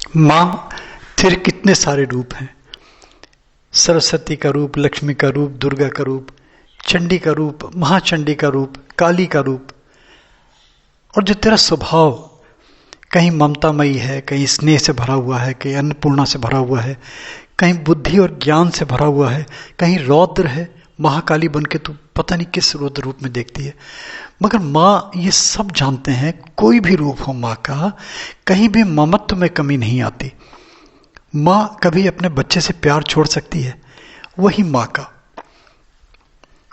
माँ तेरे कितने सारे रूप हैं। सरस्वती का रूप, लक्ष्मी का रूप, दुर्गा का रूप, चंडी का रूप, महाचंडी का रूप, काली का रूप। और जो तेरा स्वभाव कहीं ममतामयी है, कहीं स्नेह से भरा हुआ है, कहीं अन्नपूर्णा से भरा हुआ है, कहीं बुद्धि और ज्ञान से भरा हुआ है, कहीं रौद्र है, महाकाली बन के तू पता नहीं किस रौद्र रूप में देखती है। मगर माँ ये सब जानते हैं, कोई भी रूप हो माँ का, कहीं भी ममत्व में कमी नहीं आती। माँ कभी अपने बच्चे से प्यार छोड़ सकती है, वही माँ का।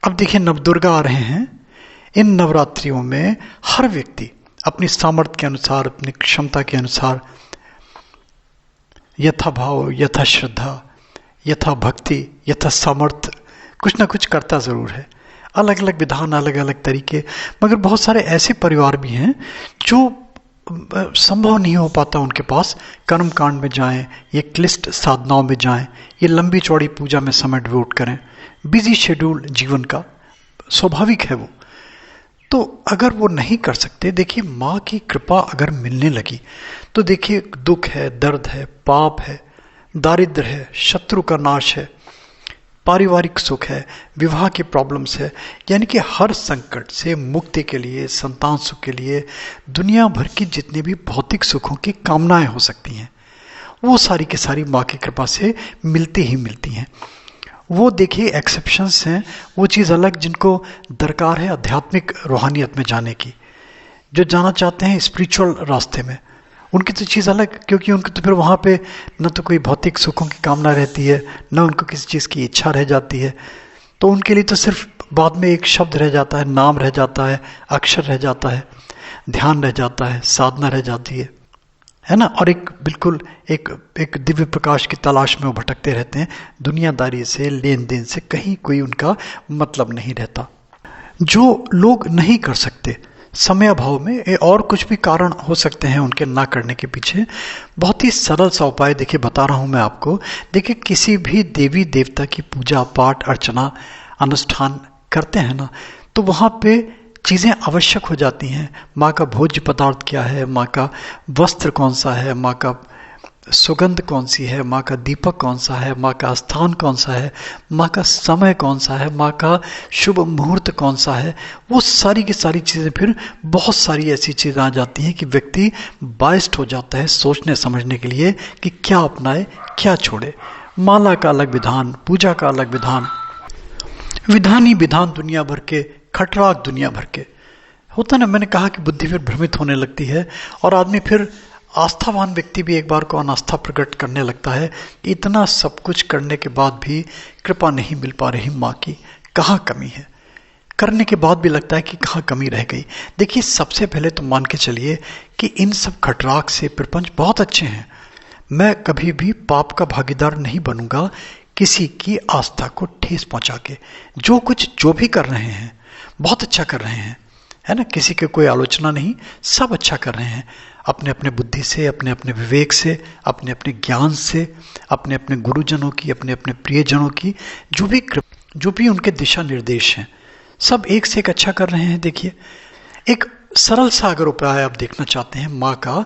अब देखिए नवदुर्गा आ रहे हैं। इन नवरात्रियों में हर व्यक्ति अपनी सामर्थ्य के अनुसार, अपनी क्षमता के अनुसार, यथा भाव, यथा श्रद्धा, यथा भक्ति, यथा सामर्थ्य कुछ ना कुछ करता ज़रूर है। अलग अलग विधान, अलग अलग तरीके। मगर बहुत सारे ऐसे परिवार भी हैं जो संभव नहीं हो पाता उनके पास कर्म कांड में जाएं, ये क्लिष्ट साधनाओं में जाएं, ये लंबी चौड़ी पूजा में समय डिवोट करें। बिजी शेड्यूल जीवन का स्वाभाविक है वो। तो अगर वो नहीं कर सकते, देखिए माँ की कृपा अगर मिलने लगी तो देखिए दुख है, दर्द है, पाप है, दारिद्र्य है, शत्रु का नाश है, पारिवारिक सुख है, विवाह की प्रॉब्लम्स है, यानी कि हर संकट से मुक्ति के लिए, संतान सुख के लिए, दुनिया भर की जितनी भी भौतिक सुखों की कामनाएं हो सकती हैं, वो सारी की सारी माँ की कृपा से मिलती ही मिलती हैं। वो देखिए एक्सेप्शंस हैं, वो चीज़ अलग जिनको दरकार है आध्यात्मिक रूहानियत में जाने की, जो जाना चाहते हैं स्पिरिचुअल रास्ते में, उनकी तो चीज़ अलग, क्योंकि उनको तो फिर वहाँ पे न तो कोई भौतिक सुखों की कामना रहती है, न उनको किसी चीज़ की इच्छा रह जाती है। तो उनके लिए तो सिर्फ बाद में एक शब्द रह जाता है, नाम रह जाता है, अक्षर रह जाता है, ध्यान रह जाता है, साधना रह जाती है ना। और एक बिल्कुल एक दिव्य प्रकाश की तलाश में वो भटकते रहते हैं। दुनियादारी से, लेन देन से कहीं कोई उनका मतलब नहीं रहता। जो लोग नहीं कर सकते समय अभाव में, और कुछ भी कारण हो सकते हैं उनके ना करने के पीछे, बहुत ही सरल सा उपाय देखिए बता रहा हूँ मैं आपको। देखिए किसी भी देवी देवता की पूजा पाठ अर्चना अनुष्ठान करते हैं ना, तो वहाँ पे चीज़ें आवश्यक हो जाती हैं। माँ का भोज्य पदार्थ क्या है, माँ का वस्त्र कौन सा है, माँ का सुगंध कौन सी है, माँ का दीपक कौन सा है, माँ का स्थान कौन सा है, माँ का समय कौन सा है, माँ का शुभ मुहूर्त कौन सा है, वो सारी की सारी चीज़ें, फिर बहुत सारी ऐसी चीज़ें आ जाती हैं कि व्यक्ति बाइस्ड हो जाता है सोचने समझने के लिए कि क्या अपनाए क्या छोड़े। माला का अलग विधान, पूजा का अलग विधान, विधान ही विधान दुनिया भर के, खटराक दुनिया भर के होता ना। मैंने कहा कि बुद्धि फिर भ्रमित होने लगती है और आदमी फिर, आस्थावान व्यक्ति भी एक बार को अनास्था प्रकट करने लगता है। इतना सब कुछ करने के बाद भी कृपा नहीं मिल पा रही माँ की, कहाँ कमी है। करने के बाद भी लगता है कि कहाँ कमी रह गई। देखिए सबसे पहले तो मान के चलिए कि इन सब खटराक से प्रपंच बहुत अच्छे हैं। मैं कभी भी पाप का भागीदार नहीं बनूंगा किसी की आस्था को ठेस पहुंचा के। जो भी कर रहे हैं बहुत अच्छा कर रहे हैं, है ना। किसी के कोई आलोचना नहीं, सब अच्छा कर रहे हैं अपने अपने बुद्धि से, अपने अपने विवेक से, अपने अपने ज्ञान से, अपने अपने गुरुजनों की, अपने अपने प्रियजनों की जो भी उनके दिशा निर्देश हैं, सब एक से एक अच्छा कर रहे हैं। देखिए एक सरल सा अगर उपाय आप देखना चाहते हैं माँ का,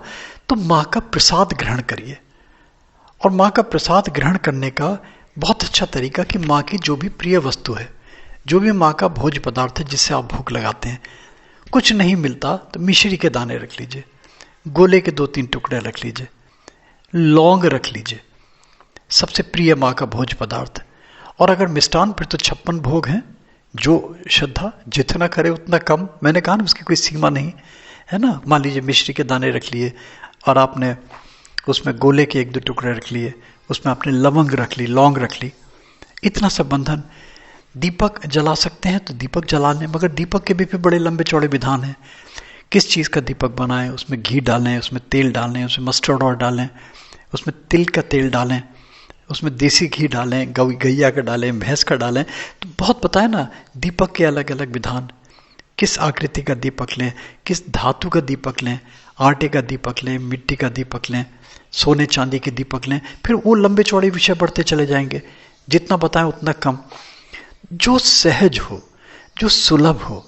तो माँ का प्रसाद ग्रहण करिए। और माँ का प्रसाद ग्रहण करने का बहुत अच्छा तरीका कि माँ की जो भी प्रिय वस्तु है, जो भी माँ का भोज्य पदार्थ है जिससे आप भूख लगाते हैं, कुछ नहीं मिलता तो मिश्री के दाने रख लीजिए, गोले के 2-3 टुकड़े रख लीजिए, लौंग रख लीजिए, सबसे प्रिय माँ का भोज्य पदार्थ। और अगर मिष्टान, फिर तो 56 भोग हैं, जो श्रद्धा जितना करे उतना कम। मैंने कहा ना उसकी कोई सीमा नहीं है ना। मान लीजिए मिश्री के दाने रख लिए और आपने उसमें गोले के 1-2 टुकड़े रख लिए, उसमें आपने लवंग रख ली, लौंग रख ली, इतना सब बंधन। दीपक जला सकते हैं तो दीपक जला लें, मगर दीपक के भी फिर बड़े लंबे चौड़े विधान हैं। किस चीज़ का दीपक बनाएं, उसमें घी डालें, उसमें तेल डालें, उसमें मस्टर्ड ऑयल डालें, उसमें तिल का तेल डालें, उसमें देसी घी डालें, गैया का डालें, भैंस का डालें। तो बहुत पता है ना दीपक के अलग अलग विधान। किस आकृति का दीपक लें, किस धातु का दीपक लें, आटे का दीपक लें, मिट्टी का दीपक लें, सोने चांदी के दीपक लें। फिर वो लंबे चौड़े विषय बढ़ते चले जाएंगे, जितना बताएं उतना कम। जो सहज हो, जो सुलभ हो,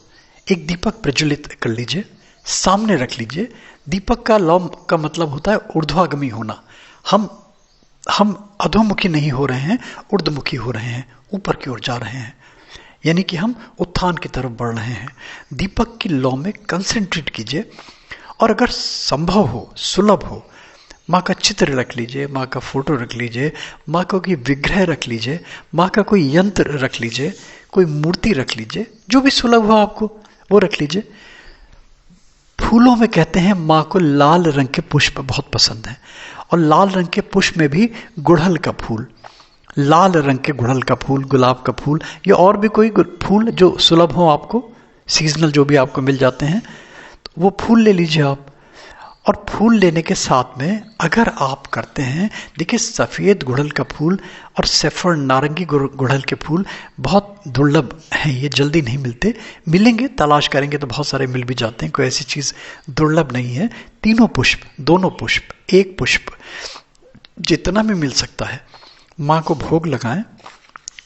एक दीपक प्रज्वलित कर लीजिए, सामने रख लीजिए। दीपक का लौ का मतलब होता है ऊर्ध्वागामी होना। हम अधोमुखी नहीं हो रहे हैं, ऊर्ध्वमुखी हो रहे हैं, ऊपर की ओर जा रहे हैं, यानी कि हम उत्थान की तरफ बढ़ रहे हैं। दीपक की लौ में कंसंट्रेट कीजिए, और अगर संभव हो, सुलभ हो, माँ का चित्र रख लीजिए, माँ का फोटो रख लीजिए, माँ का कोई विग्रह रख लीजिए, माँ का कोई यंत्र रख लीजिए, कोई मूर्ति रख लीजिए, जो भी सुलभ हो आपको वो रख लीजिए। फूलों में कहते हैं माँ को लाल रंग के पुष्प बहुत पसंद हैं, और लाल रंग के पुष्प में भी गुड़हल का फूल, लाल रंग के गुड़हल का फूल, गुलाब का फूल, या और भी कोई फूल जो सुलभ हो आपको, सीजनल जो भी आपको मिल जाते हैं, तो वो फूल ले लीजिए आप। और फूल लेने के साथ में अगर आप करते हैं, देखिए सफ़ेद गुड़हल का फूल और सैफर नारंगी गुड़हल के फूल बहुत दुर्लभ हैं, ये जल्दी नहीं मिलते, मिलेंगे तलाश करेंगे तो बहुत सारे मिल भी जाते हैं, कोई ऐसी चीज़ दुर्लभ नहीं है। तीनों पुष्प, दोनों पुष्प, एक पुष्प, जितना भी मिल सकता है माँ को भोग लगाएं।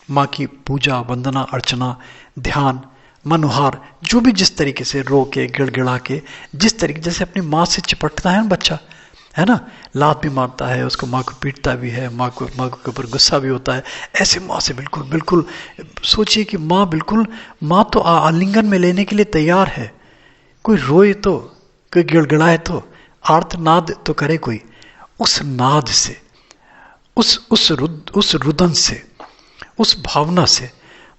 माँ की पूजा, वंदना, अर्चना, ध्यान, मनोहार, जो भी जिस तरीके से रो के, गिड़गिड़ा के, जिस तरीके जैसे अपनी माँ से चिपटता है ना बच्चा, है ना, लात भी मारता है उसको, माँ को पीटता भी है, माँ के ऊपर गुस्सा भी होता है, ऐसे माँ से बिल्कुल बिल्कुल सोचिए कि माँ बिल्कुल, माँ तो आलिंगन में लेने के लिए तैयार है। कोई रोए तो, कोई गिड़गिड़ाए तो, आर्तनाद तो करे कोई, उस नाद से, उस रुदन से, उस भावना से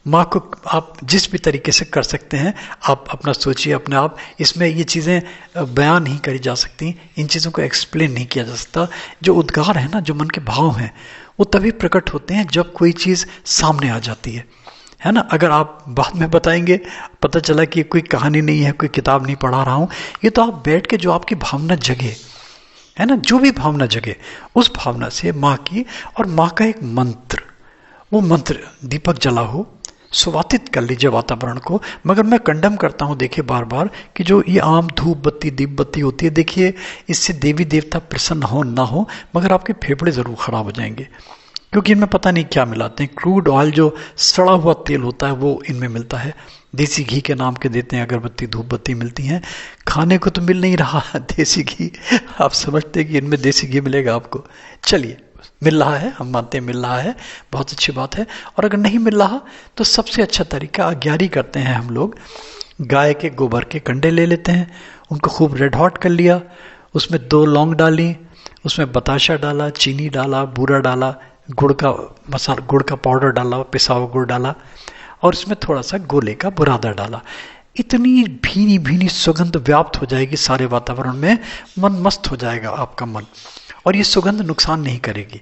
माँ को आप जिस भी तरीके से कर सकते हैं आप अपना सोचिए अपने आप। इसमें ये चीज़ें बयान नहीं करी जा सकती, इन चीज़ों को एक्सप्लेन नहीं किया जा सकता। जो उद्गार है ना, जो मन के भाव हैं, वो तभी प्रकट होते हैं जब कोई चीज़ सामने आ जाती है ना। अगर आप बाद में बताएंगे, पता चला कि कोई कहानी नहीं है, कोई किताब नहीं पढ़ा रहा हूँ, ये तो आप बैठ के जो आपकी भावना जगे, है ना, जो भी भावना जगे उस भावना से माँ की, और माँ का एक मंत्र, वो मंत्र दीपक जला हो, सुवातित कर लीजिए वातावरण को। मगर मैं कंडम करता हूँ, देखिए बार बार, कि जो ये आम धूप बत्ती, दीप बत्ती होती है, देखिए इससे देवी देवता प्रसन्न हो ना हो, मगर आपके फेफड़े ज़रूर ख़राब हो जाएंगे, क्योंकि इनमें पता नहीं क्या मिलाते हैं। क्रूड ऑयल, जो सड़ा हुआ तेल होता है, वो इनमें मिलता है। देसी घी के नाम के देते हैं, अगरबत्ती, धूप बत्ती मिलती हैं, खाने को तो मिल नहीं रहा देसी घी। आप समझते हैं कि इनमें देसी घी मिलेगा आपको, चलिए मिल रहा है, हम मानते हैं मिल रहा है, बहुत अच्छी बात है। और अगर नहीं मिल रहा तो सबसे अच्छा तरीका अज्ञारी करते हैं हम लोग, गाय के गोबर के कंडे ले लेते हैं, उनको खूब रेड हॉट कर लिया, उसमें 2 लौंग डाली, उसमें बताशा डाला, चीनी डाला, बूरा डाला, गुड़ का मसाला, गुड़ का पाउडर डाला, पिसा हुआ गुड़ डाला, और इसमें थोड़ा सा गोले का बुरादा डाला। इतनी भीनी भीनी सुगंध व्याप्त हो जाएगी सारे वातावरण में, मन मस्त हो जाएगा आपका मन, और ये सुगंध नुकसान नहीं करेगी।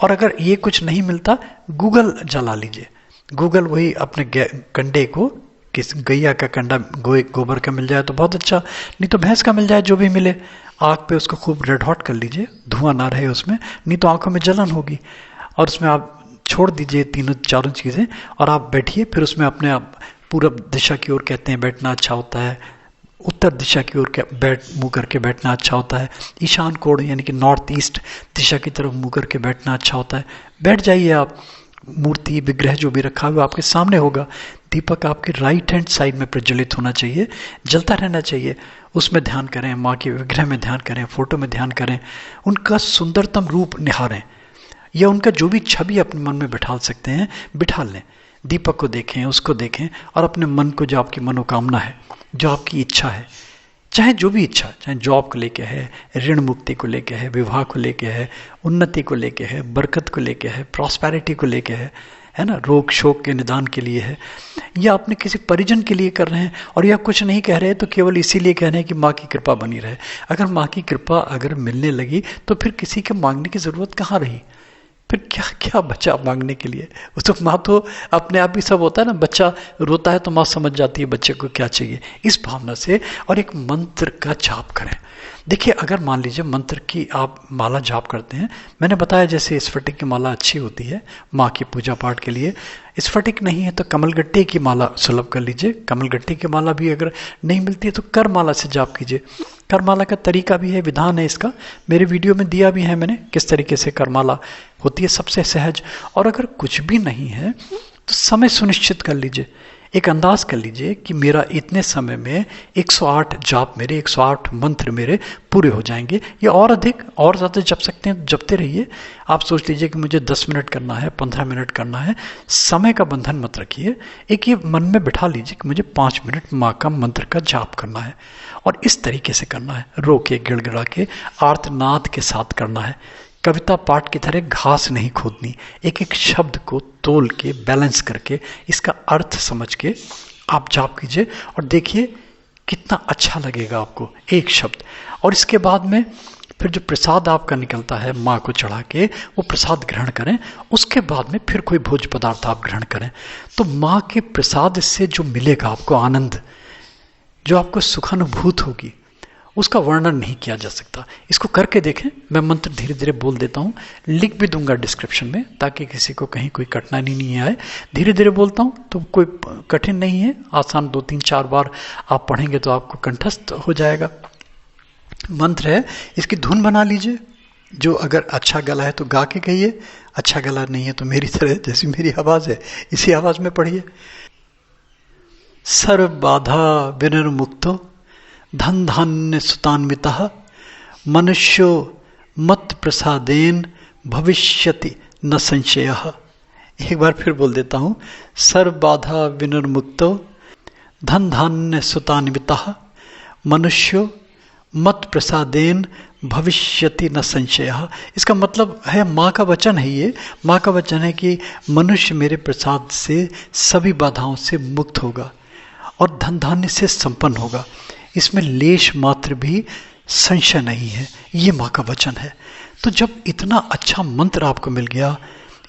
और अगर ये कुछ नहीं मिलता, गूगल जला लीजिए। गूगल वही अपने कंडे को, किस गैया का कंडा गोबर का मिल जाए तो बहुत अच्छा, नहीं तो भैंस का मिल जाए, जो भी मिले, आग पे उसको खूब रेड हॉट कर लीजिए, धुआं ना रहे उसमें, नहीं तो आंखों में जलन होगी। और उसमें आप छोड़ दीजिए 3-4 चीज़ें, और आप बैठिए। फिर उसमें अपने आप पूरब दिशा की ओर कहते हैं बैठना अच्छा होता है, उत्तर दिशा की ओर मुँह करके बैठना अच्छा होता है, ईशान कोण यानी कि नॉर्थ ईस्ट दिशा की तरफ मुँह करके बैठना अच्छा होता है। बैठ जाइए आप, मूर्ति विग्रह जो भी रखा हुआ आपके सामने होगा। दीपक आपके राइट हैंड साइड में प्रज्वलित होना चाहिए, जलता रहना चाहिए। उसमें ध्यान करें, माँ के विग्रह में ध्यान करें, फोटो में ध्यान करें, उनका सुंदरतम रूप निहारें, या उनका जो भी छवि अपने मन में बिठा सकते हैं बिठा लें। दीपक को देखें, उसको देखें, और अपने मन को, जो आपकी मनोकामना है, जो आपकी इच्छा है, चाहे जो भी इच्छा, चाहे जॉब को लेके है, ऋण मुक्ति को लेके है, विवाह को लेके है, उन्नति को लेके है, बरकत को लेके है, प्रॉस्पेरिटी को लेके है ना, रोग शोक के निदान के लिए है, या अपने किसी परिजन के लिए कर रहे हैं, और या कुछ नहीं कह रहे तो केवल इसीलिए कह रहे हैं कि माँ की कृपा बनी रहे। अगर माँ की कृपा अगर मिलने लगी तो फिर किसी के मांगने की ज़रूरत कहाँ रही, फिर क्या क्या बचा मांगने के लिए। उसको माँ तो अपने आप ही सब होता है ना, बच्चा रोता है तो माँ समझ जाती है बच्चे को क्या चाहिए, इस भावना से। और एक मंत्र का जाप करें। देखिए, अगर मान लीजिए मंत्र की आप माला जाप करते हैं, मैंने बताया जैसे स्फटिक की माला अच्छी होती है माँ की पूजा पाठ के लिए, स्फटिक नहीं है तो कमलगट्टे की माला सुलभ कर लीजिए। कमलगट्टे की माला भी अगर नहीं मिलती है तो कर माला से जाप कीजिए। करमाला का तरीका भी है, विधान है इसका, मेरे वीडियो में दिया भी है मैंने, किस तरीके से करमाला होती है सबसे सहज। और अगर कुछ भी नहीं है तो समय सुनिश्चित कर लीजिए। एक अंदाज कर लीजिए कि मेरा इतने समय में 108 जाप मेरे, 108 मंत्र मेरे पूरे हो जाएंगे, या और अधिक और ज़्यादा जप सकते हैं, जपते रहिए। आप सोच लीजिए कि मुझे 10 मिनट करना है, 15 मिनट करना है, समय का बंधन मत रखिए। एक ये मन में बिठा लीजिए कि मुझे 5 मिनट माँ का मंत्र का जाप करना है, और इस तरीके से करना है, रो के, गिड़गिड़ा के, आर्तनाद के साथ करना है। कविता पाठ की तरह घास नहीं खोदनी, एक एक शब्द को तोल के, बैलेंस करके, इसका अर्थ समझ के आप जाप कीजिए, और देखिए कितना अच्छा लगेगा आपको एक शब्द। और इसके बाद में फिर जो प्रसाद आपका निकलता है माँ को चढ़ा के, वो प्रसाद ग्रहण करें। उसके बाद में फिर कोई भोज्य पदार्थ आप ग्रहण करें, तो माँ के प्रसाद से जो मिलेगा आपको आनंद, जो आपको सुखानुभूत होगी, उसका वर्णन नहीं किया जा सकता। इसको करके देखें। मैं मंत्र धीरे धीरे बोल देता हूँ, लिख भी दूंगा डिस्क्रिप्शन में, ताकि किसी को कहीं कोई कठिनाई नहीं आए। धीरे धीरे बोलता हूँ तो कोई कठिन नहीं है, आसान 2-3-4 बार आप पढ़ेंगे तो आपको कंठस्थ हो जाएगा। मंत्र है, इसकी धुन बना लीजिए। जो अगर अच्छा गला है तो गा के कहिए, अच्छा गला नहीं है तो मेरी तरह, जैसी मेरी आवाज़ है इसी आवाज़ में पढ़िए। सर्व बाधा विनिर्मुक्तो धन धान्य सुतान्वितः मनुष्यो मत प्रसादेन भविष्यति न संशयः। एक बार फिर बोल देता हूँ, सर्व बाधा विनिर्मुक्तो धन धान्य सुतान्वितः मनुष्यो मत प्रसादेन भविष्यति न संशयः। इसका मतलब है, माँ का वचन है ये, माँ का वचन है कि मनुष्य मेरे प्रसाद से सभी बाधाओं से मुक्त होगा और धन धान्य से संपन्न होगा। इसमें लेश मात्र भी संशय नहीं है, ये माँ का वचन है। तो जब इतना अच्छा मंत्र आपको मिल गया,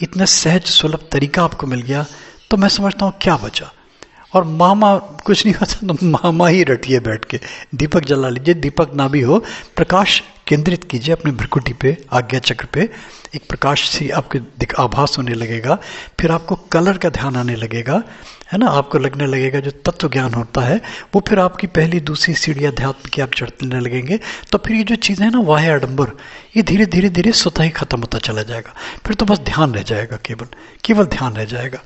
इतना सहज सुलभ तरीका आपको मिल गया, तो मैं समझता हूँ क्या बचा। और मामा कुछ नहीं होता तो मामा ही रटिए बैठ के, दीपक जला लीजिए। दीपक ना भी हो, प्रकाश केंद्रित कीजिए अपने भ्रुकुटी पे, आज्ञा चक्र पे, एक प्रकाश सी आपके आभास होने लगेगा। फिर आपको कलर का ध्यान आने लगेगा, है ना। आपको लगने लगेगा जो तत्व ज्ञान होता है वो फिर आपकी पहली दूसरी सीढ़ी अध्यात्म की आप चढ़ने लगेंगे। तो फिर ये जो चीज़ें हैं ना, वाह्य आडंबर, ये धीरे धीरे धीरे स्वतः ही खत्म होता चला जाएगा। फिर तो बस ध्यान रह जाएगा, केवल ध्यान रह जाएगा।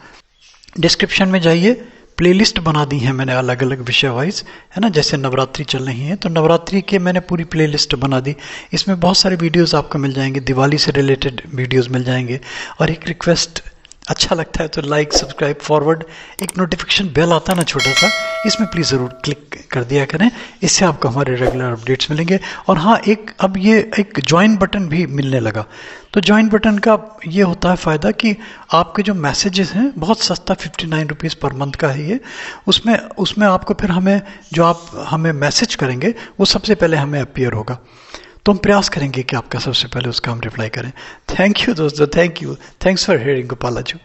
डिस्क्रिप्शन में जाइए, प्लेलिस्ट बना दी है मैंने अलग अलग विषय वाइज, है ना। जैसे नवरात्रि चल रही है तो नवरात्रि के मैंने पूरी प्लेलिस्ट बना दी। इसमें बहुत सारे वीडियोस आपको मिल जाएंगे, दिवाली से रिलेटेड वीडियोस मिल जाएंगे। और एक रिक्वेस्ट, अच्छा लगता है तो लाइक, सब्सक्राइब, फॉरवर्ड, एक नोटिफिकेशन बेल आता है ना छोटा सा, इसमें प्लीज़ ज़रूर क्लिक कर दिया करें। इससे आपको हमारे रेगुलर अपडेट्स मिलेंगे। और हाँ, अब ये एक ज्वाइन बटन भी मिलने लगा। तो ज्वाइन बटन का ये होता है फ़ायदा कि आपके जो मैसेजेस हैं, बहुत सस्ता 59 रुपीज़ पर मंथ का है ये, उसमें आपको फिर आप हमें मैसेज करेंगे वो सबसे पहले हमें अपीयर होगा। तो हम प्रयास करेंगे कि आपका सबसे पहले उसका हम रिप्लाई करें। थैंक यू दोस्तों, thank you, thanks for hearing Gopala ji.